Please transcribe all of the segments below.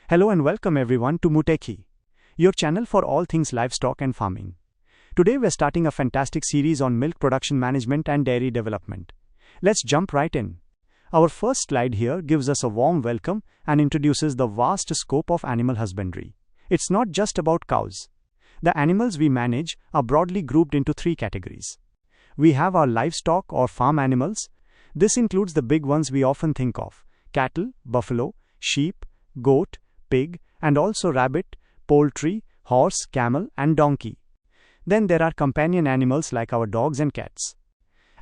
Hello and welcome everyone to Mootechie, your channel for all things livestock and farming. Today we're starting a fantastic series on milk production management and dairy development. Let's jump right in. Our first slide here gives us a warm welcome and introduces the vast scope of animal husbandry. It's not just about cows. The animals we manage are broadly grouped into three categories. We have our livestock or farm animals. This includes the big ones we often think of: cattle, buffalo, sheep, goat, pig, and also rabbit, poultry, horse, camel, and donkey. Then there are companion animals like our dogs and cats.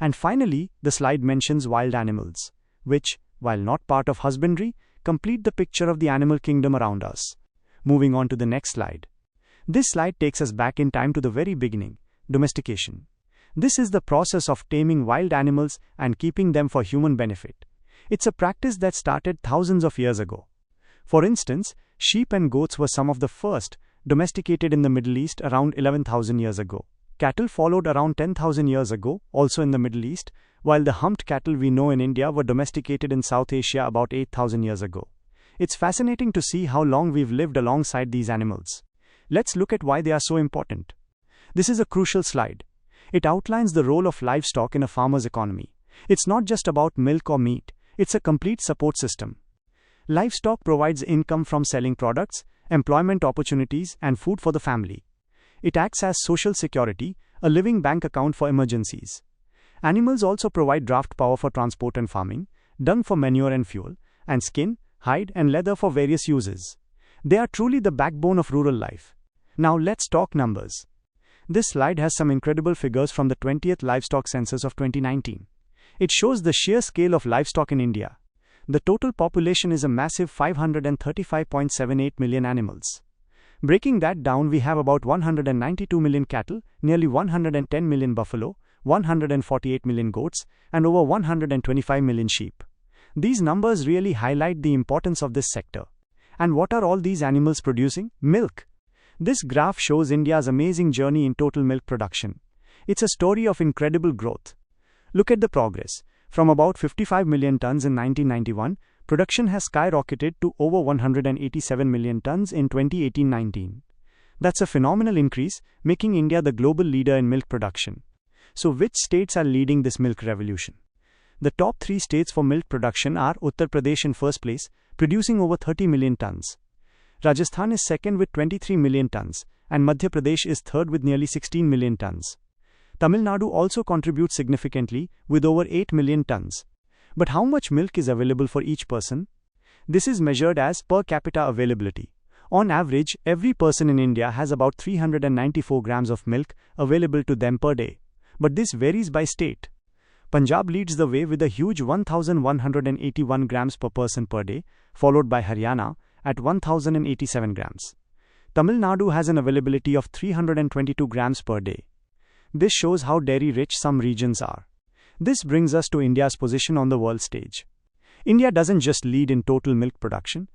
And finally, the slide mentions wild animals, which, while not part of husbandry, complete the picture of the animal kingdom around us. Moving on to the next slide. This slide takes us back in time to the very beginning: domestication. This is the process of taming wild animals and keeping them for human benefit. It's a practice that started thousands of years ago. For instance, sheep and goats were some of the first domesticated in the Middle East around 11,000 years ago. Cattle followed around 10,000 years ago, also in the Middle East, while the humped cattle we know in India were domesticated in South Asia about 8,000 years ago. It's fascinating to see how long we've lived alongside these animals. Let's look at why they are so important. This is a crucial slide. It outlines the role of livestock in a farmer's economy. It's not just about milk or meat, it's a complete support system. Livestock provides income from selling products, employment opportunities, and food for the family. It acts as social security, a living bank account for emergencies. Animals also provide draft power for transport and farming, dung for manure and fuel, and skin, hide, and leather for various uses. They are truly the backbone of rural life. Now let's talk numbers. This slide has some incredible figures from the 20th livestock census of 2019. It shows the sheer scale of livestock in India. The total population is a massive 535.78 million animals. Breaking that down, we have about 192 million cattle, nearly 110 million buffalo, 148 million goats, and over 125 million sheep. These numbers really highlight the importance of this sector. And what are all these animals producing? Milk. This graph shows India's amazing journey in total milk production. It's a story of incredible growth. Look at the progress. From about 55 million tons in 1991, production has skyrocketed to over 187 million tons in 2018-19. That's a phenomenal increase, making India the global leader in milk production. So which states are leading this milk revolution? The top three states for milk production are Uttar Pradesh in first place, producing over 30 million tons. Rajasthan is second with 23 million tons, and Madhya Pradesh is third with nearly 16 million tons. Tamil Nadu also contributes significantly with over 8 million tons. But how much milk is available for each person? This is measured as per capita availability. On average, every person in India has about 394 grams of milk available to them per day. But this varies by state. Punjab leads the way with a huge 1,181 grams per person per day, followed by Haryana at 1,087 grams. Tamil Nadu has an availability of 322 grams per day. This shows how dairy-rich some regions are. This brings us to India's position on the world stage. India doesn't just lead in total milk production.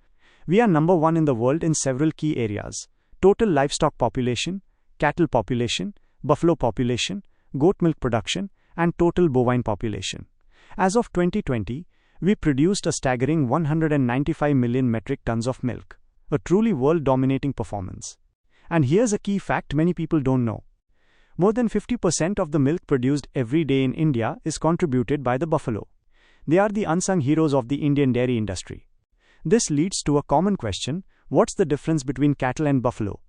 We are number one in the world in several key areas: total livestock population, cattle population, buffalo population, goat milk production, and total bovine population. As of 2020, we produced a staggering 195 million metric tons of milk, a truly world-dominating performance. And here's a key fact many people don't know. More than 50% of the milk produced every day in India is contributed by the buffalo. They are the unsung heroes of the Indian dairy industry. This leads to a common question: what's the difference between cattle and buffalo?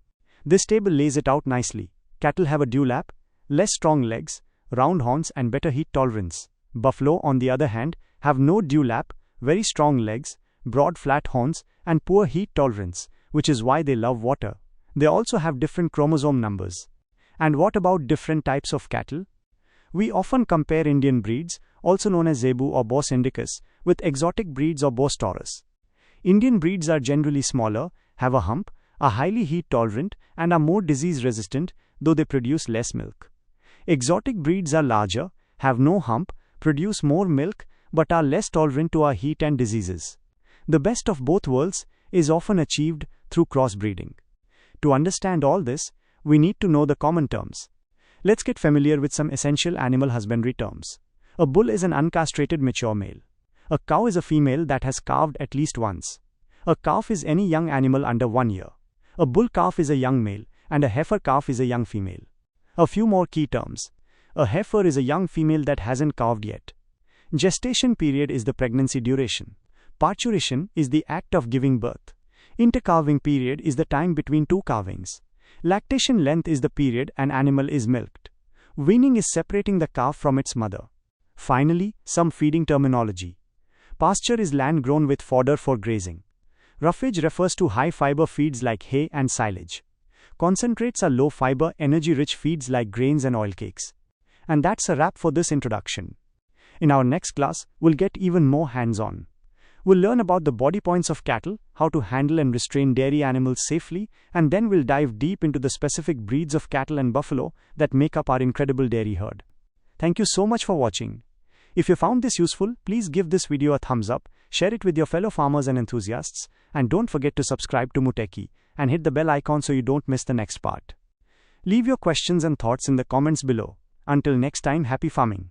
This table lays it out nicely. Cattle have a dewlap, less strong legs, round horns, and better heat tolerance. Buffalo, on the other hand, have no dewlap, very strong legs, broad flat horns, and poor heat tolerance, which is why they love water. They also have different chromosome numbers. And what about different types of cattle? We often compare Indian breeds, also known as Zebu or Bos indicus, with exotic breeds or Bos taurus. Indian breeds are generally smaller, have a hump, are highly heat tolerant, and are more disease resistant, though they produce less milk. Exotic breeds are larger, have no hump, produce more milk, but are less tolerant to our heat and diseases. The best of both worlds is often achieved through crossbreeding. To understand all this, we need to know the common terms. Let's get familiar with some essential animal husbandry terms. A bull is an uncastrated mature male. A cow is a female that has calved at least once. A calf is any young animal under 1 year. A bull calf is a young male, and a heifer calf is a young female. A few more key terms. A heifer is a young female that hasn't calved yet. Gestation period is the pregnancy duration. Parturition is the act of giving birth. Intercalving period is the time between two calvings. Lactation length is the period an animal is milked. Weaning is separating the calf from its mother. Finally, some feeding terminology. Pasture is land grown with fodder for grazing. Roughage refers to high-fiber feeds like hay and silage. Concentrates are low-fiber, energy-rich feeds like grains and oil cakes. And that's a wrap for this introduction. In our next class, we'll get even more hands-on. We'll learn about the body points of cattle, how to handle and restrain dairy animals safely, and then we'll dive deep into the specific breeds of cattle and buffalo that make up our incredible dairy herd. Thank you so much for watching. If you found this useful, please give this video a thumbs up, share it with your fellow farmers and enthusiasts, and don't forget to subscribe to Mootechie and hit the bell icon so you don't miss the next part. Leave your questions and thoughts in the comments below. Until next time, happy farming.